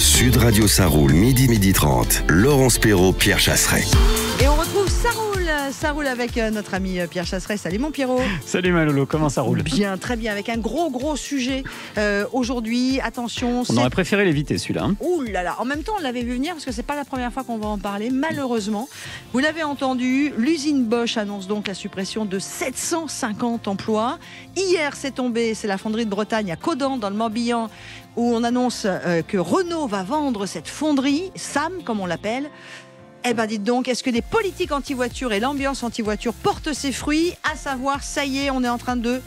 Sud Radio ça roule, midi 30. Laurence Perrault, Pierre Chasseret. Et on retrouve ça roule avec notre ami Pierre Chasseret. Salut mon Pierrot. Salut Malolo, comment ça roule? Bien, très bien, avec un gros sujet aujourd'hui. Attention, on aurait préféré l'éviter celui-là. Ouh là là, en même temps on l'avait vu venir parce que c'est pas la première fois qu'on va en parler, malheureusement. Vous l'avez entendu, l'usine Bosch annonce donc la suppression de 750 emplois. Hier c'est tombé, c'est la fonderie de Bretagne à Caudan dans le Morbihan où on annonce que Renault va vendre cette fonderie, SAM comme on l'appelle. Eh ben dites donc, est-ce que les politiques anti-voiture et l'ambiance anti-voiture portent ses fruits? À savoir, ça y est, on est en train de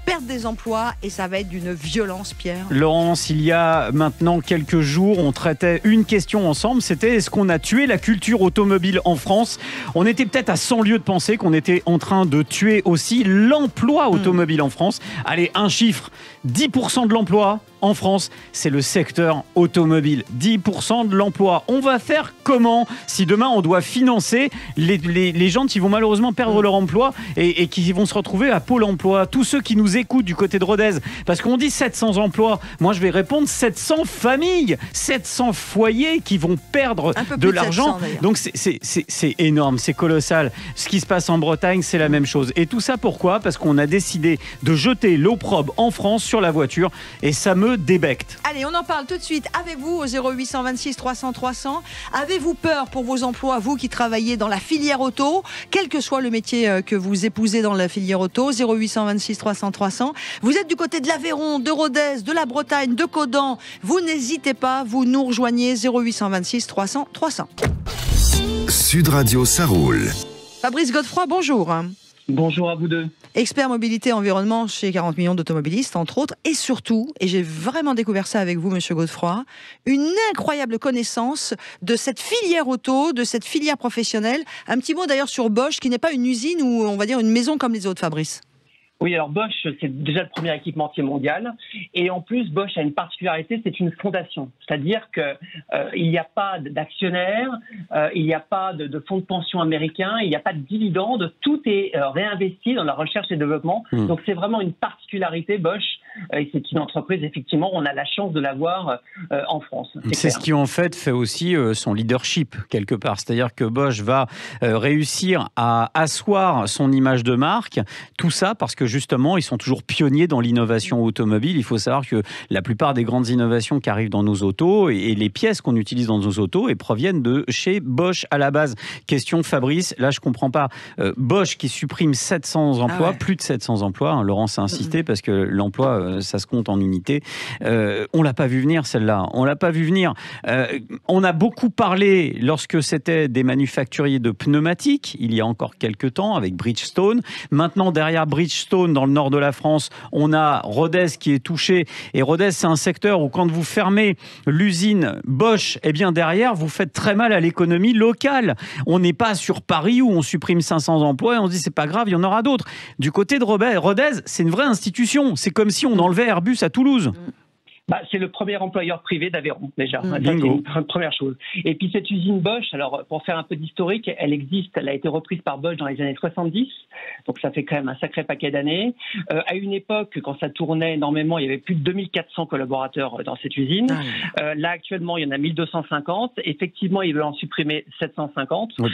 perdre des emplois et ça va être d'une violence, Pierre. Laurence, il y a maintenant quelques jours, on traitait une question ensemble, c'était est-ce qu'on a tué la culture automobile en France? On était peut-être à 100 lieues de penser qu'on était en train de tuer aussi l'emploi automobile en France. Allez, un chiffre, 10% de l'emploi en France, c'est le secteur automobile. 10% de l'emploi. On va faire comment si demain on doit financer les gens qui vont malheureusement perdre leur emploi et qui vont se retrouver à Pôle emploi? Tous ceux qui nous écoutent du côté de Rodez, parce qu'on dit 700 emplois. Moi, je vais répondre 700 familles, 700 foyers qui vont perdre de l'argent. Donc, c'est énorme, c'est colossal. Ce qui se passe en Bretagne, c'est la même chose. Et tout ça, pourquoi? Parce qu'on a décidé de jeter l'opprobre en France sur la voiture et ça me débecte. Allez, on en parle tout de suite avec vous au 0826 300 300. Avez-vous peur pour vos emplois, vous qui travaillez dans la filière auto, quel que soit le métier que vous épousez dans la filière auto? 0826 300 300. Vous êtes du côté de l'Aveyron, de Rodez, de la Bretagne, de Caudan. Vous n'hésitez pas, vous nous rejoignez 0826 300 300. Sud Radio ça roule. Fabrice Godefroy, bonjour. Bonjour à vous deux. Expert mobilité environnement chez 40 millions d'automobilistes, entre autres, et surtout, et j'ai vraiment découvert ça avec vous, monsieur Godefroy, une incroyable connaissance de cette filière auto, de cette filière professionnelle. Un petit mot d'ailleurs sur Bosch, qui n'est pas une usine ou on va dire une maison comme les autres, Fabrice. Oui, alors Bosch, c'est déjà le premier équipementier mondial. Et en plus, Bosch a une particularité, c'est une fondation. C'est-à-dire qu'il n'y a pas d'actionnaires, il n'y a pas de fonds de pension américains, il n'y a pas de dividendes. Tout est réinvesti dans la recherche et développement. Donc c'est vraiment une particularité, Bosch. Et c'est une entreprise, effectivement, on a la chance de l'avoir en France. C'est ce qui, en fait aussi son leadership, quelque part. C'est-à-dire que Bosch va réussir à asseoir son image de marque. Tout ça parce que justement, ils sont toujours pionniers dans l'innovation automobile. Il faut savoir que la plupart des grandes innovations qui arrivent dans nos autos et les pièces qu'on utilise dans nos autos proviennent de chez Bosch à la base. Question Fabrice, là je comprends pas. Bosch qui supprime 700 emplois, plus de 700 emplois. Hein, Laurence a insisté parce que l'emploi, ça se compte en unités. On l'a pas vu venir celle-là. On l'a pas vu venir. On a beaucoup parlé lorsque c'était des manufacturiers de pneumatiques, il y a encore quelques temps avec Bridgestone. Maintenant derrière Bridgestone, dans le nord de la France, on a Rodez qui est touché. Et Rodez, c'est un secteur où quand vous fermez l'usine Bosch, eh bien derrière, vous faites très mal à l'économie locale. On n'est pas sur Paris où on supprime 500 emplois et on se dit c'est pas grave, il y en aura d'autres. Du côté de Rodez, c'est une vraie institution. C'est comme si on enlevait Airbus à Toulouse. C'est le premier employeur privé d'Aveyron, déjà. Ça, c'est une première chose. Et puis cette usine Bosch, alors pour faire un peu d'historique, elle existe, elle a été reprise par Bosch dans les années 70, donc ça fait quand même un sacré paquet d'années. À une époque, quand ça tournait énormément, il y avait plus de 2400 collaborateurs dans cette usine. Là, actuellement, il y en a 1250. Effectivement, ils veulent en supprimer 750. Oui,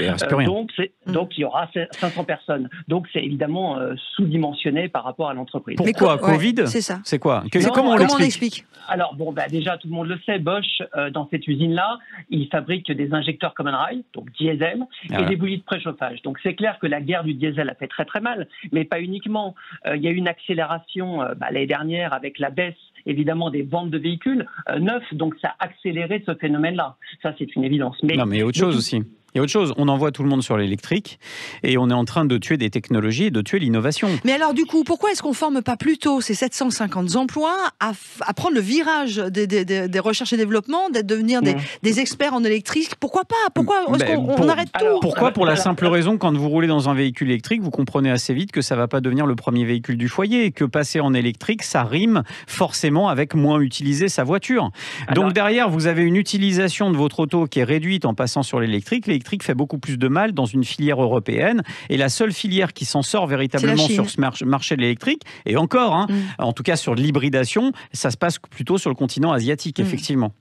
donc, il y aura 500 personnes. Donc, c'est évidemment sous-dimensionné par rapport à l'entreprise. Pourquoi Covid? C'est ça. C'est quoi? Comment on l'explique? Alors, déjà, tout le monde le sait, Bosch, dans cette usine-là, il fabrique des injecteurs Common Rail, donc diesel, et des bouillies de préchauffage. Donc, c'est clair que la guerre du diesel a fait très, très mal, mais pas uniquement. Il y a eu une accélération l'année dernière avec la baisse, évidemment, des ventes de véhicules neufs, donc ça a accéléré ce phénomène-là. Ça, c'est une évidence. Mais il y a autre chose aussi. Il y a autre chose, on envoie tout le monde sur l'électrique et on est en train de tuer des technologies et de tuer l'innovation. Mais alors du coup, pourquoi est-ce qu'on ne forme pas plutôt ces 750 emplois à prendre le virage des recherches et développement, de devenir des experts en électrique? Pourquoi pas? Pourquoi on arrête tout? Pourquoi? Pour la simple raison, quand vous roulez dans un véhicule électrique, vous comprenez assez vite que ça ne va pas devenir le premier véhicule du foyer et que passer en électrique, ça rime forcément avec moins utiliser sa voiture. Donc derrière, vous avez une utilisation de votre auto qui est réduite en passant sur l'électrique. L'électrique fait beaucoup plus de mal dans une filière européenne et la seule filière qui s'en sort véritablement sur ce marché de l'électrique, et encore, en tout cas sur l'hybridation, ça se passe plutôt sur le continent asiatique, effectivement.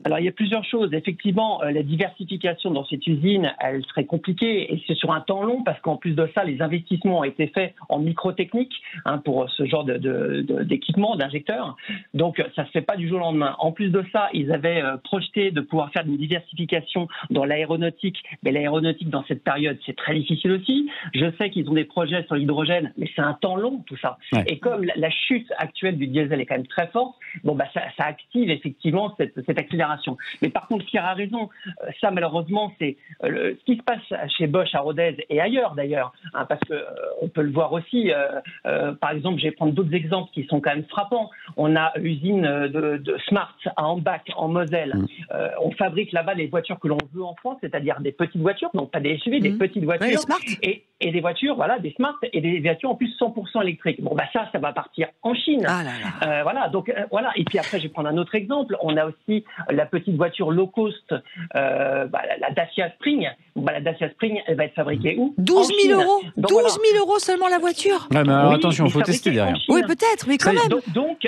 Alors, il y a plusieurs choses. Effectivement, la diversification dans cette usine, elle serait compliquée et c'est sur un temps long parce qu'en plus de ça, les investissements ont été faits en microtechnique pour ce genre d'équipement, d'injecteurs. Donc, ça se fait pas du jour au lendemain. En plus de ça, ils avaient projeté de pouvoir faire une diversification dans l'aéronautique. Mais l'aéronautique, dans cette période, c'est très difficile aussi. Je sais qu'ils ont des projets sur l'hydrogène, mais c'est un temps long, tout ça. Ouais. Et comme la chute actuelle du diesel est quand même très forte, ça active effectivement cette accélération. Mais par contre, Pierre a raison. Ça, malheureusement, c'est ce qui se passe chez Bosch à Rodez et ailleurs d'ailleurs, parce que on peut le voir aussi. Par exemple, je vais prendre d'autres exemples qui sont quand même frappants. On a l'usine de Smart à Ambach, en Moselle. On fabrique là-bas les voitures que l'on veut en France, c'est-à-dire des petites voitures, donc pas des SUV, des petites voitures, et des voitures, voilà, des Smart et des voitures en plus 100% électriques. Bon, ça va partir en Chine. Voilà, donc voilà. Et puis après, je vais prendre un autre exemple. On a aussi la petite voiture low cost, la Dacia Spring. La Dacia Spring, elle va être fabriquée où? 12 000 euros. 12 000 euros seulement la voiture. Ouais, mais alors, attention, il faut tester derrière. Oui, peut-être, mais quand même. Donc,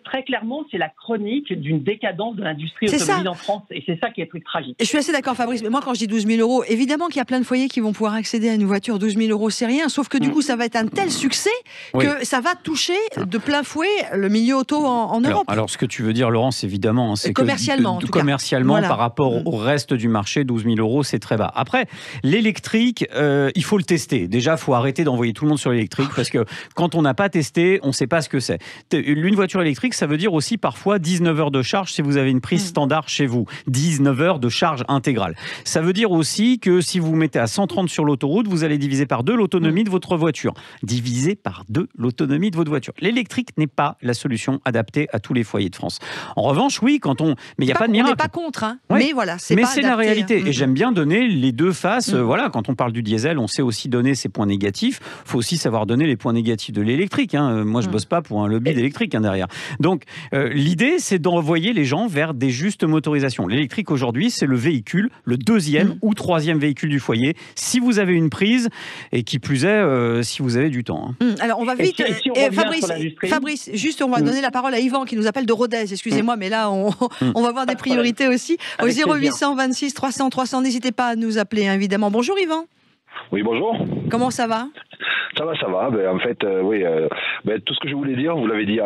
très clairement, c'est la chronique d'une décadence de l'industrie automobile en France. Et c'est ça qui est très tragique. Je suis assez d'accord, Fabrice. Mais moi, quand je dis 12 000 euros, évidemment qu'il y a plein de foyers qui vont pouvoir accéder à une voiture. 12 000 euros, c'est rien. Sauf que du coup, ça va être un tel succès que ça va toucher de plein fouet le milieu auto en Europe. Alors, ce que tu veux dire, Laurence, évidemment, c'est commercialement, que par rapport au reste du marché, 12 000 euros, c'est très bas. Après, l'électrique, il faut le tester. Déjà, il faut arrêter d'envoyer tout le monde sur l'électrique parce que quand on n'a pas testé, on ne sait pas ce que c'est. Une voiture électrique, ça veut dire aussi parfois 19 heures de charge si vous avez une prise standard chez vous. 19 heures de charge intégrale. Ça veut dire aussi que si vous mettez à 130 sur l'autoroute, vous allez diviser par 2 l'autonomie de votre voiture. Diviser par 2 l'autonomie de votre voiture. L'électrique n'est pas la solution adaptée à tous les foyers de France. En revanche, oui, mais il n'y a pas de miracle. On n'est pas contre, mais voilà, c'est pas adapté, la réalité. Et j'aime bien donner les deux faces. Voilà, quand on parle du diesel, on sait aussi donner ses points négatifs. Il faut aussi savoir donner les points négatifs de l'électrique. Moi, je bosse pas pour un lobby d'électrique derrière. Donc, l'idée, c'est d'envoyer les gens vers des justes motorisations. L'électrique, aujourd'hui, c'est le véhicule, le deuxième ou troisième véhicule du foyer, si vous avez une prise, et qui plus est, si vous avez du temps. Alors, on va vite... Fabrice, juste, on va donner la parole à Yvan, qui nous appelle de Rodez. Excusez-moi, mais là, on va voir des priorités aussi. Au 0826 300 300, n'hésitez pas à nous appeler, évidemment. Bonjour Yvan. Oui, bonjour. Comment ça va ? Ça va. En fait, tout ce que je voulais dire, vous l'avez dit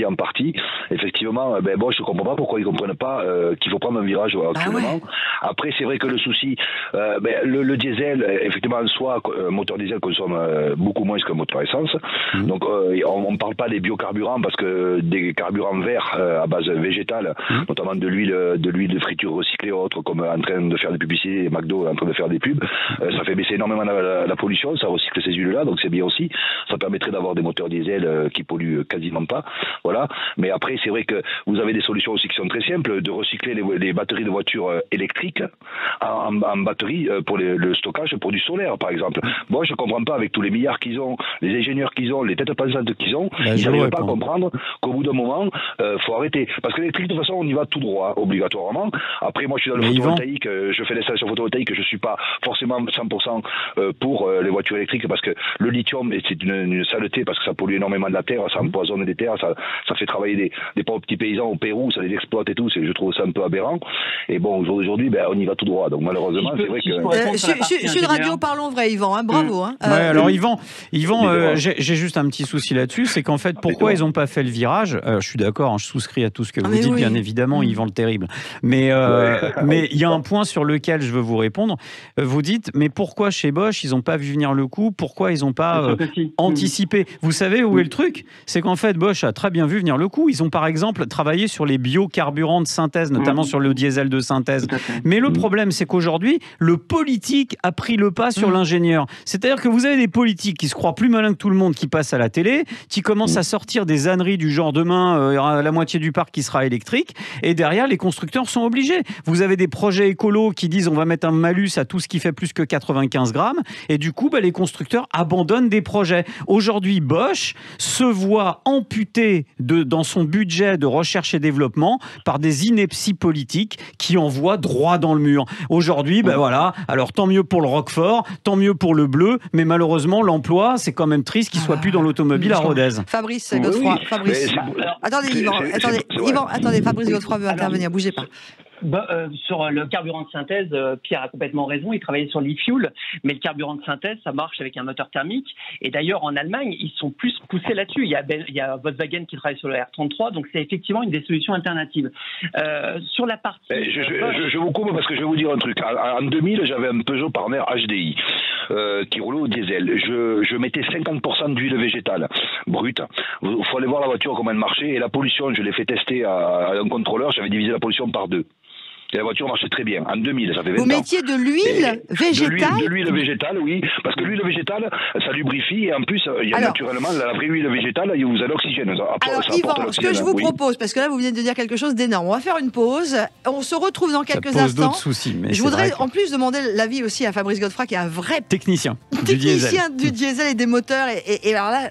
en partie. Effectivement, je comprends pas pourquoi ils comprennent pas qu'il faut prendre un virage actuellement. Après, c'est vrai que le souci, le diesel, effectivement, en soi, un moteur diesel consomme beaucoup moins qu'un moteur essence. Donc, on ne parle pas des biocarburants parce que des carburants verts à base végétale, notamment de l'huile de friture recyclée ou autre, comme en train de faire des publicités, McDo est en train de faire des pubs, ça fait baisser énormément la pollution, ça recycle ces huiles-là, donc c'est bien aussi. Ça permettrait d'avoir des moteurs diesel qui polluent quasiment pas. Voilà. Mais après, c'est vrai que vous avez des solutions aussi qui sont très simples, de recycler les batteries de voitures électriques en batterie pour le stockage pour du solaire, par exemple. Moi, je comprends pas, avec tous les milliards qu'ils ont, les ingénieurs qu'ils ont, les têtes pensantes qu'ils ont, ils n'arrivent pas à comprendre qu'au bout d'un moment, faut arrêter. Parce que l'électrique, de toute façon, on y va tout droit, obligatoirement. Après, moi, je suis dans le photovoltaïque, je fais l'installation photovoltaïque, je suis pas forcément 100% pour les voitures électriques, parce que le lithium, c'est une saleté, parce que ça pollue énormément de la terre, ça empoisonne des terres, ça fait travailler des pauvres petits paysans au Pérou, ça les exploite et tout, je trouve ça un peu aberrant. Et bon, aujourd'hui, on y va tout droit. Donc malheureusement, c'est vrai que... Sud Radio, parlons vrai, Yvan, bravo. Alors Yvan, j'ai juste un petit souci là-dessus, c'est qu'en fait, pourquoi ils n'ont pas fait le virage? Je suis d'accord, je souscris à tout ce que vous dites, bien évidemment, Yvan le terrible. Mais il y a un point sur lequel je veux vous répondre. Vous dites, mais pourquoi chez Bosch, ils n'ont pas vu venir le coup? Pourquoi ils n'ont pas anticipé? Vous savez où est le truc? C'est qu'en fait, Bosch a très bien vu venir le coup. Ils ont par exemple travaillé sur les biocarburants de synthèse, notamment sur le diesel de synthèse. Mais le problème, c'est qu'aujourd'hui, le politique a pris le pas sur l'ingénieur. C'est-à-dire que vous avez des politiques qui se croient plus malins que tout le monde, qui passent à la télé, qui commencent à sortir des âneries du genre demain, la moitié du parc qui sera électrique, et derrière, les constructeurs sont obligés. Vous avez des projets écolos qui disent on va mettre un malus à tout ce qui fait plus que 95 grammes, et du coup, les constructeurs constructeurs abandonnent des projets. Aujourd'hui, Bosch se voit amputé dans son budget de recherche et développement par des inepties politiques qui envoient droit dans le mur. Aujourd'hui, voilà, alors tant mieux pour le Roquefort, tant mieux pour le bleu, mais malheureusement, l'emploi, c'est quand même triste qu'il soit plus dans l'automobile à Rodez. Fabrice Godefroy, Fabrice. Attendez, Fabrice Godefroy veut intervenir, bougez pas. Sur le carburant de synthèse, Pierre a complètement raison, il travaillait sur l'e-fuel, mais le carburant de synthèse, ça marche avec un moteur thermique. Et d'ailleurs, en Allemagne, ils sont plus poussés là-dessus. Il y a Volkswagen qui travaille sur le R33, donc c'est effectivement une des solutions alternatives. Sur la partie... Je vous coupe parce que je vais vous dire un truc. En 2000, j'avais un Peugeot Partner HDI qui roulait au diesel. Je mettais 50% d'huile végétale brute. Il faut aller voir la voiture, comment elle marchait. Et la pollution, je l'ai fait tester à un contrôleur, j'avais divisé la pollution par 2. Et la voiture marchait très bien. En 2000, ça fait 20 ans. Vous mettiez de l'huile végétale ? De l'huile végétale, oui. Parce que l'huile végétale, ça lubrifie. Et en plus, il y a naturellement la vraie huile végétale, vous avez l'oxygène. Alors, Yvan, ce que je vous propose, parce que là, vous venez de dire quelque chose d'énorme. On va faire une pause. On se retrouve dans quelques instants. Ça pose d'autres soucis. Mais je voudrais en plus demander l'avis aussi à Fabrice Godefroy, qui est un vrai technicien du diesel et des moteurs. Et alors là,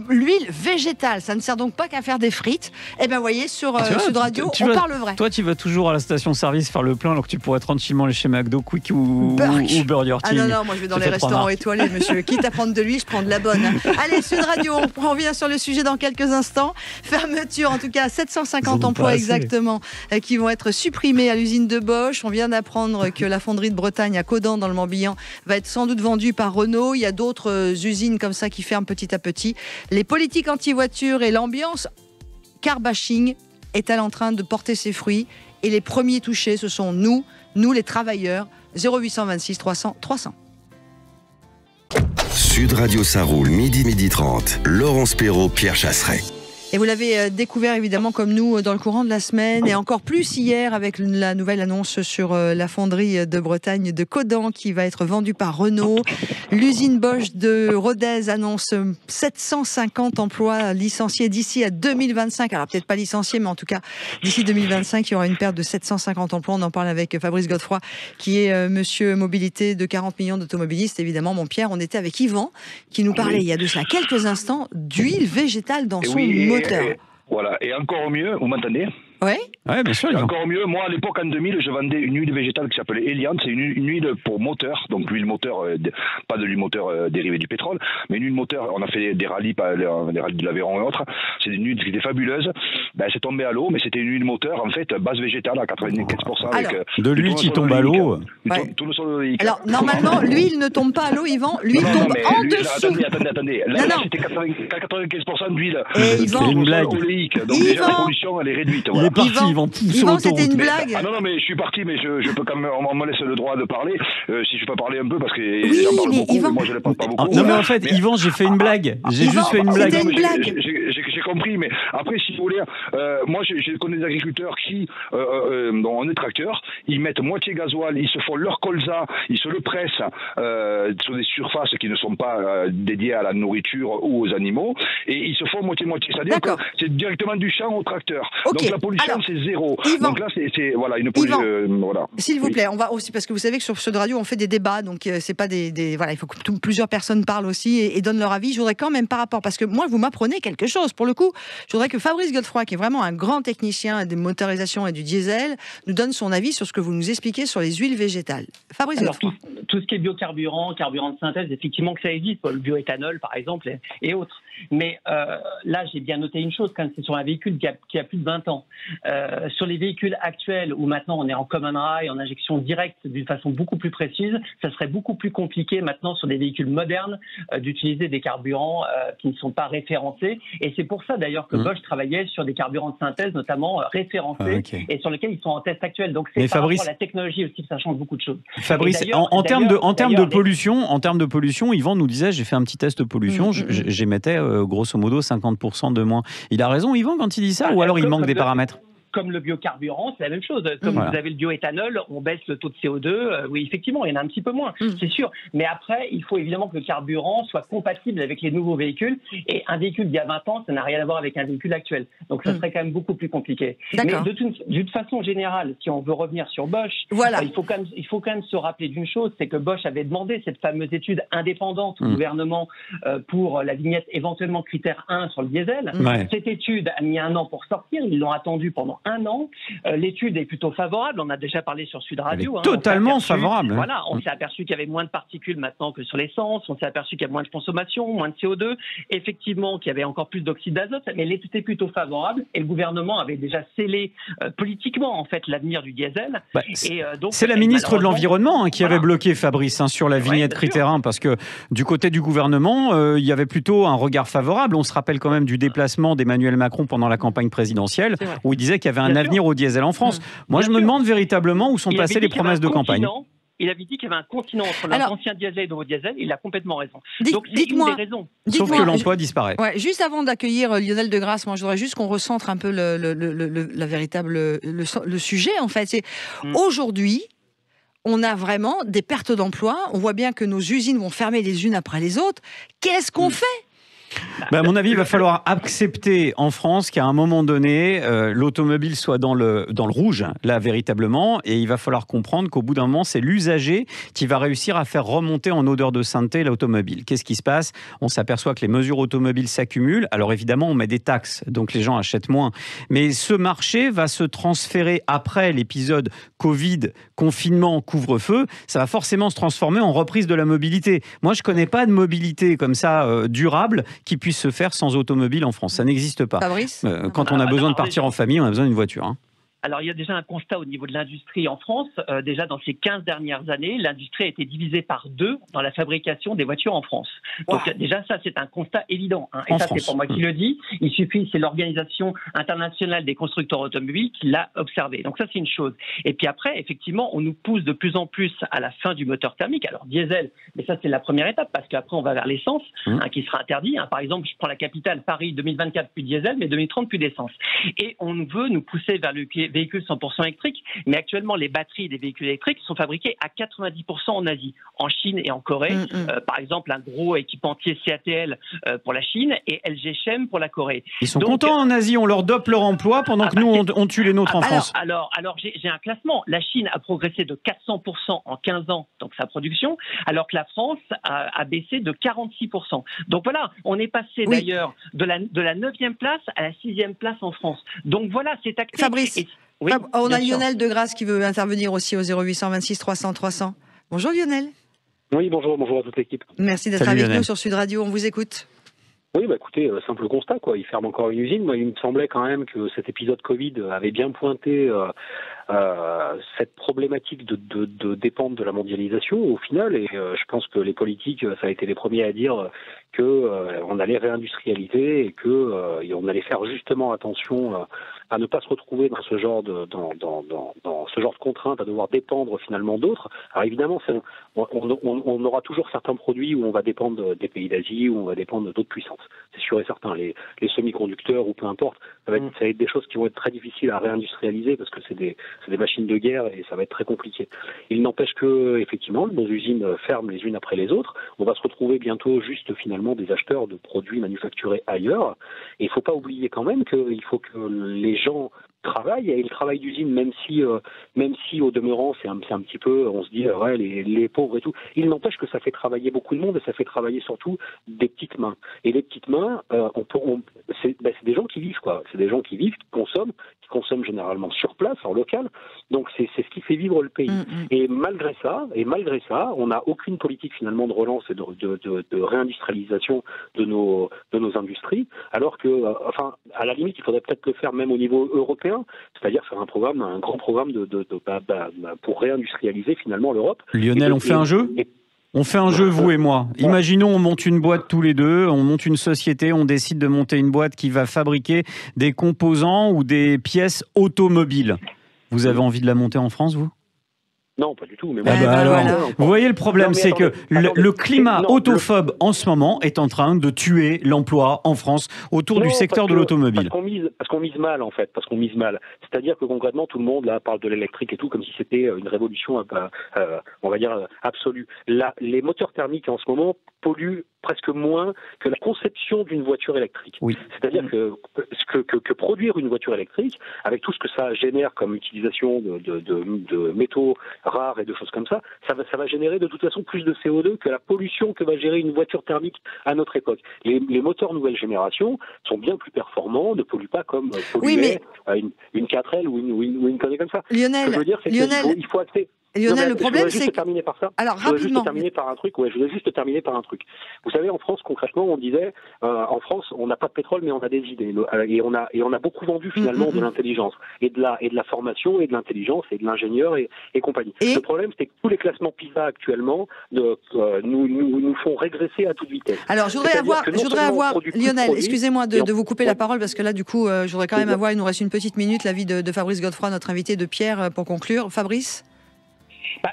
l'huile végétale, ça ne sert donc pas qu'à faire des frites. Eh bien, vous voyez, sur Sud Radio, on parle vrai. Toi, tu vas toujours à la station-service faire le plein alors que tu pourrais tranquillement aller chez McDo, Quick ou Burger King. Ah non, moi je vais dans les restaurants étoilés, monsieur. Quitte à prendre de l'huile, je prends de la bonne. Allez, Sud Radio, on revient sur le sujet dans quelques instants. Fermeture, en tout cas, 750 emplois exactement qui vont être supprimés à l'usine de Bosch. On vient d'apprendre que la fonderie de Bretagne à Caudan, dans le Morbihan, va être sans doute vendue par Renault. Il y a d'autres usines comme ça qui ferment petit à petit. Les politiques anti-voitures et l'ambiance car bashing est-elle en train de porter ses fruits? Et les premiers touchés, ce sont nous les travailleurs. 0826 300 300. Sud Radio, ça roule, midi 30. Laurence Perrault, Pierre Chasseret. Et vous l'avez découvert évidemment comme nous dans le courant de la semaine et encore plus hier avec la nouvelle annonce sur la fonderie de Bretagne de Caudan qui va être vendue par Renault. L'usine Bosch de Rodez annonce 750 emplois licenciés d'ici à 2025. Alors peut-être pas licenciés, mais en tout cas d'ici 2025, il y aura une perte de 750 emplois. On en parle avec Fabrice Godefroy qui est monsieur mobilité de 40 millions d'automobilistes. Évidemment, mon Pierre, on était avec Yvan qui nous parlait il y a de cela quelques instants d'huile végétale dans son moteur. Voilà, et encore mieux, vous m'entendez ? Oui, bien sûr. Encore mieux, moi à l'époque en 2000, je vendais une huile végétale qui s'appelait Eliane, c'est une huile pour moteur, donc l'huile moteur, pas de l'huile moteur dérivée du pétrole, mais une huile moteur, on a fait des rallyes, les rallyes de l'Aveyron et autres, c'est une huile qui était fabuleuse, c'est tombé à l'eau, mais c'était une huile moteur en fait, base végétale à 95%. Alors, de l'huile qui tombe à l'eau. Tout le sol oléique. Alors normalement, l'huile ne tombe pas à l'eau, Yvan, l'huile tombe en dessous. Attendez, là c'était 95% d'huile. C'est une blague. Oléique, donc déjà la pollution elle est réduite. Voilà. Yvan, c'était une blague. Non, mais je suis parti, mais je peux quand même, on me laisse le droit de parler, si je peux parler un peu, parce que les gens parlent beaucoup, Yvan... mais moi je ne parle pas beaucoup. Non, mais en fait, Yvan, j'ai fait une blague. J'ai juste fait une blague. C'était une blague. J'ai compris, mais après, si vous voulez, moi je connais des agriculteurs qui ont des tracteurs, ils mettent moitié gasoil, ils se font leur colza, ils se le pressent sur des surfaces qui ne sont pas dédiées à la nourriture ou aux animaux, et ils se font moitié-moitié. C'est-à-dire que c'est directement du champ au tracteur. Okay. Donc la pollution, c'est zéro. Yvan, donc là, c'est voilà, une pollution. Voilà. S'il vous plaît, on va aussi, parce que vous savez que sur Sud Radio, on fait des débats, donc c'est pas voilà, il faut que plusieurs personnes parlent aussi et donnent leur avis. Je voudrais quand même par rapport, parce que moi, vous m'apprenez quelque chose. Pour le coup, je voudrais que Fabrice Godefroy, qui est vraiment un grand technicien des motorisations et du diesel, nous donne son avis sur ce que vous nous expliquez sur les huiles végétales. Fabrice Godefroy. Tout ce qui est biocarburant, carburant de synthèse, effectivement que ça existe, le bioéthanol par exemple et autres. Mais là, j'ai bien noté une chose, quand c'est sur un véhicule qui a plus de 20 ans. Sur les véhicules actuels où maintenant on est en common rail, en injection directe d'une façon beaucoup plus précise, ça serait beaucoup plus compliqué maintenant sur des véhicules modernes d'utiliser des carburants qui ne sont pas référencés. Et c'est pour ça d'ailleurs que Bosch travaillait sur des carburants de synthèse notamment référencés et sur lesquels ils sont en test actuel. Donc c'est par rapport à la technologie aussi que ça change beaucoup de choses. Fabrice, en termes de pollution, Yvan nous disait, j'ai fait un petit test de pollution, j'émettais grosso modo 50% de moins. Il a raison, Yvan, quand il dit ça, ou alors il manque des paramètres? comme le biocarburant, c'est la même chose. Comme vous avez le bioéthanol, on baisse le taux de CO2. Oui, effectivement, il y en a un petit peu moins, c'est sûr. Mais après, il faut évidemment que le carburant soit compatible avec les nouveaux véhicules. Et un véhicule d'il y a 20 ans, ça n'a rien à voir avec un véhicule actuel. Donc ça serait quand même beaucoup plus compliqué. Mais d'une façon générale, si on veut revenir sur Bosch, il faut quand même se rappeler d'une chose, c'est que Bosch avait demandé cette fameuse étude indépendante au gouvernement pour la vignette éventuellement critère 1 sur le diesel. Cette étude a mis 1 an pour sortir, ils l'ont attenddu pendant 1 an. L'étude est plutôt favorable, on a déjà parlé sur Sud Radio. Totalement favorable. Voilà, on s'est aperçu qu'il y avait moins de particules maintenant que sur l'essence, on s'est aperçu qu'il y a moins de consommation, moins de CO2, effectivement qu'il y avait encore plus d'oxyde d'azote, mais l'étude était plutôt favorable et le gouvernement avait déjà scellé politiquement en fait l'avenir du diesel. C'est la ministre de l'Environnement qui avait bloqué, Fabrice, sur la vignette critère 1, parce que du côté du gouvernement, il y avait plutôt un regard favorable. On se rappelle quand même du déplacement d'Emmanuel Macron pendant la campagne présidentielle, où il disait qu'il y avait un avenir au diesel en France. Moi, je me demande véritablement où sont passées les promesses de campagne. Il avait dit qu'il y avait un continent entre l'ancien diesel et le nouveau diesel. Il a complètement raison. Donc, c'est une des raisons. Sauf que l'emploi disparaît. Juste avant d'accueillir Lionel Degrasse, moi, je voudrais juste qu'on recentre un peu le sujet, en fait. C'est aujourd'hui, on a vraiment des pertes d'emplois. On voit bien que nos usines vont fermer les unes après les autres. Qu'est-ce qu'on fait ? À mon avis, il va falloir accepter en France qu'à un moment donné, l'automobile soit dans le rouge, là, véritablement, et il va falloir comprendre qu'au bout d'un moment, c'est l'usager qui va réussir à faire remonter en odeur de sainteté l'automobile. Qu'est-ce qui se passe ? On s'aperçoit que les mesures automobiles s'accumulent. Alors évidemment, on met des taxes, donc les gens achètent moins. Mais ce marché va se transférer après l'épisode Covid, confinement, couvre-feu. Ça va forcément se transformer en reprise de la mobilité. Moi, je ne connais pas de mobilité comme ça durable qui puisse se faire sans automobile en France. Ça n'existe pas. Fabrice quand on a besoin de partir en famille, on a besoin d'une voiture. Alors, il y a déjà un constat au niveau de l'industrie en France. Déjà, dans ces 15 dernières années, l'industrie a été divisée par 2 dans la fabrication des voitures en France. Donc, déjà, ça, c'est un constat évident. Et ça, c'est pas moi qui le dis. Il suffit, c'est l'Organisation internationale des constructeurs automobiles qui l'a observé. Donc, ça, c'est une chose. Et puis après, effectivement, on nous pousse de plus en plus à la fin du moteur thermique. Alors, diesel, mais ça, c'est la première étape parce qu'après, on va vers l'essence qui sera interdit. Par exemple, je prends la capitale, Paris, 2024, plus de diesel, mais 2030, plus d'essence. Et on veut nous pousser vers le véhicules 100% électriques, mais actuellement les batteries des véhicules électriques sont fabriquées à 90% en Asie, en Chine et en Corée. Par exemple, un gros équipementier CATL pour la Chine et LG Chem pour la Corée. Ils sont contents en Asie, on leur dope leur emploi pendant que nous on tue les nôtres en France. Alors j'ai un classement. La Chine a progressé de 400% en 15 ans, donc sa production, alors que la France a baissé de 46%. Donc voilà, on est passé d'ailleurs de la 9e place à la 6e place en France. Donc voilà, c'est acté. Fabrice, on a Lionel Degrasse qui veut intervenir aussi au 0826 300 300. Bonjour Lionel. Oui, bonjour à toute l'équipe. Merci d'être avec nous sur Sud Radio, on vous écoute. Oui, écoutez, simple constat, ils ferment encore une usine. Moi, il me semblait quand même que cet épisode Covid avait bien pointé cette problématique de dépendre de la mondialisation au final, et je pense que les politiques, ça a été les premiers à dire qu'on allait réindustrialiser et qu'on allait faire justement attention à ne pas se retrouver dans ce genre de contraintes, à devoir dépendre finalement d'autres. Alors évidemment, on aura toujours certains produits où on va dépendre des pays d'Asie, où on va dépendre d'autres puissances. C'est sûr et certain. Les semi-conducteurs ou peu importe, ça va être des choses qui vont être très difficiles à réindustrialiser parce que c'est des machines de guerre et ça va être très compliqué. Il n'empêche que, effectivement, nos usines ferment les unes après les autres. On va se retrouver bientôt juste finalement des acheteurs de produits manufacturés ailleurs. Et il ne faut pas oublier quand même qu'il faut que les gens travaillent, et le travail d'usine, même si au demeurant c'est un petit peu, on se dit les pauvres et tout, il n'empêche que ça fait travailler beaucoup de monde et ça fait travailler surtout des petites mains. Et les petites mains, c'est des gens qui vivent c'est des gens qui vivent, qui consomment généralement sur place, en local. Donc c'est ce qui fait vivre le pays. Et malgré ça, on n'a aucune politique finalement de relance et de réindustrialisation de nos industries, alors que, à la limite, il faudrait peut-être le faire même au niveau européen, c'est-à-dire faire un grand programme pour réindustrialiser finalement l'Europe. Lionel, on fait un jeu ? On fait un jeu, vous et moi. Imaginons, on monte une boîte tous les deux, on monte une société, on décide de monter une boîte qui va fabriquer des composants ou des pièces automobiles. Vous avez envie de la monter en France, vous ? Non, pas du tout. Mais vous voyez, le problème, c'est que le climat autophobe en ce moment est en train de tuer l'emploi en France autour du secteur de l'automobile. Parce qu'on mise mal, en fait. Parce qu'on mise mal. C'est-à-dire que concrètement, tout le monde là parle de l'électrique et tout comme si c'était une révolution, on va dire, absolue. Là, les moteurs thermiques en ce moment polluent presque moins que la conception d'une voiture électrique. Oui. C'est-à-dire que produire une voiture électrique, avec tout ce que ça génère comme utilisation de métaux rares et de choses comme ça va générer de toute façon plus de CO2 que la pollution que va gérer une voiture thermique à notre époque. Les moteurs nouvelle génération sont bien plus performants, ne polluent pas comme polluait une 4L ou une connerie comme ça. Lionel, ce que je veux dire, c'est qu'il faut acter. Lionel, le problème, c'est que... terminer par ça. Alors, rapidement. Je voudrais juste terminer par un truc. Vous savez, en France, concrètement, on disait, en France, on n'a pas de pétrole, mais on a des idées. Et on a beaucoup vendu, finalement, de l'intelligence. Et de la formation, et de l'intelligence, et de l'ingénieur, et compagnie. Le problème, c'est que tous les classements PISA, actuellement, nous font régresser à toute vitesse. Alors, je voudrais avoir Lionel, excusez-moi de vous couper la parole, parce que là, du coup, je voudrais quand même avoir, il nous reste une petite minute, l'avis de Fabrice Godefroy, notre invité de Pierre, pour conclure. Fabrice ?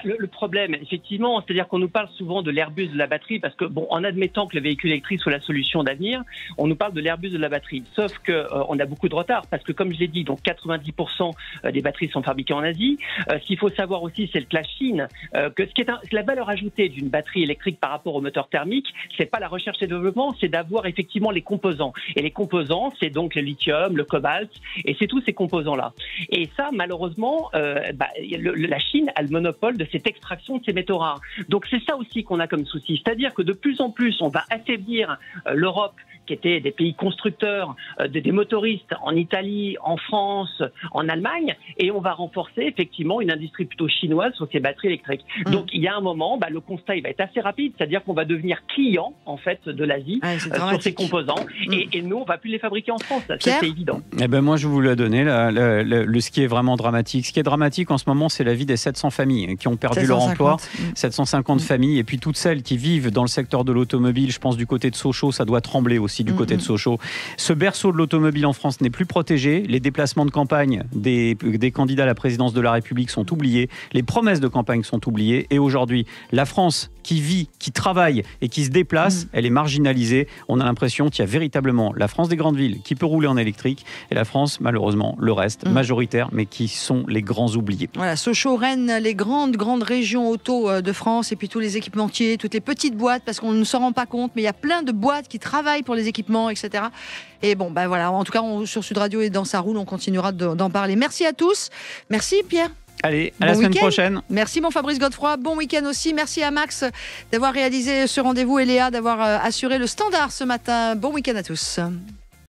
Le problème, effectivement, c'est-à-dire qu'on nous parle souvent de l'Airbus de la batterie, parce que, en admettant que le véhicule électrique soit la solution d'avenir, on nous parle de l'Airbus de la batterie. Sauf qu'on a beaucoup de retard, parce que, comme je l'ai dit, donc 90% des batteries sont fabriquées en Asie. Ce qu'il faut savoir aussi, c'est que la Chine, la valeur ajoutée d'une batterie électrique par rapport au moteur thermique, c'est pas la recherche et le développement, c'est d'avoir effectivement les composants. Et les composants, c'est donc le lithium, le cobalt, et c'est tous ces composants-là. Et ça, malheureusement, la Chine a le monopole de cette extraction de ces métaux rares. Donc c'est ça aussi qu'on a comme souci. C'est-à-dire que de plus en plus, on va affaiblir l'Europe, qui était des pays constructeurs, des motoristes en Italie, en France, en Allemagne, et on va renforcer effectivement une industrie plutôt chinoise sur ces batteries électriques. Donc il y a un moment, le constat il va être assez rapide, c'est-à-dire qu'on va devenir client en fait de l'Asie sur ces composants, et nous on va plus les fabriquer en France. Ça, c'est évident. Eh ben moi je vous l'ai donné ce qui est vraiment dramatique. Ce qui est dramatique en ce moment, c'est la vie des 700 familles qui ont perdu leur emploi, 750 familles, et puis toutes celles qui vivent dans le secteur de l'automobile. Je pense du côté de Sochaux, ça doit trembler aussi du côté de Sochaux. Ce berceau de l'automobile en France n'est plus protégé. Les déplacements de campagne des candidats à la présidence de la République sont oubliés. Les promesses de campagne sont oubliées. Et aujourd'hui, la France qui vit, qui travaille et qui se déplace, elle est marginalisée. On a l'impression qu'il y a véritablement la France des grandes villes qui peut rouler en électrique et la France, malheureusement, le reste, majoritaire, mais qui sont les grands oubliés. Voilà, Sochaux, Rennes, les grandes régions auto de France, et puis tous les équipementiers, toutes les petites boîtes, parce qu'on ne s'en rend pas compte, mais il y a plein de boîtes qui travaillent pour les équipements, etc. Et voilà, en tout cas, sur Sud Radio et dans sa roule, on continuera d'en parler. Merci à tous. Merci Pierre. Allez, à la semaine prochaine. Merci mon Fabrice Godefroy, bon week-end aussi. Merci à Max d'avoir réalisé ce rendez-vous et Léa d'avoir assuré le standard ce matin. Bon week-end à tous.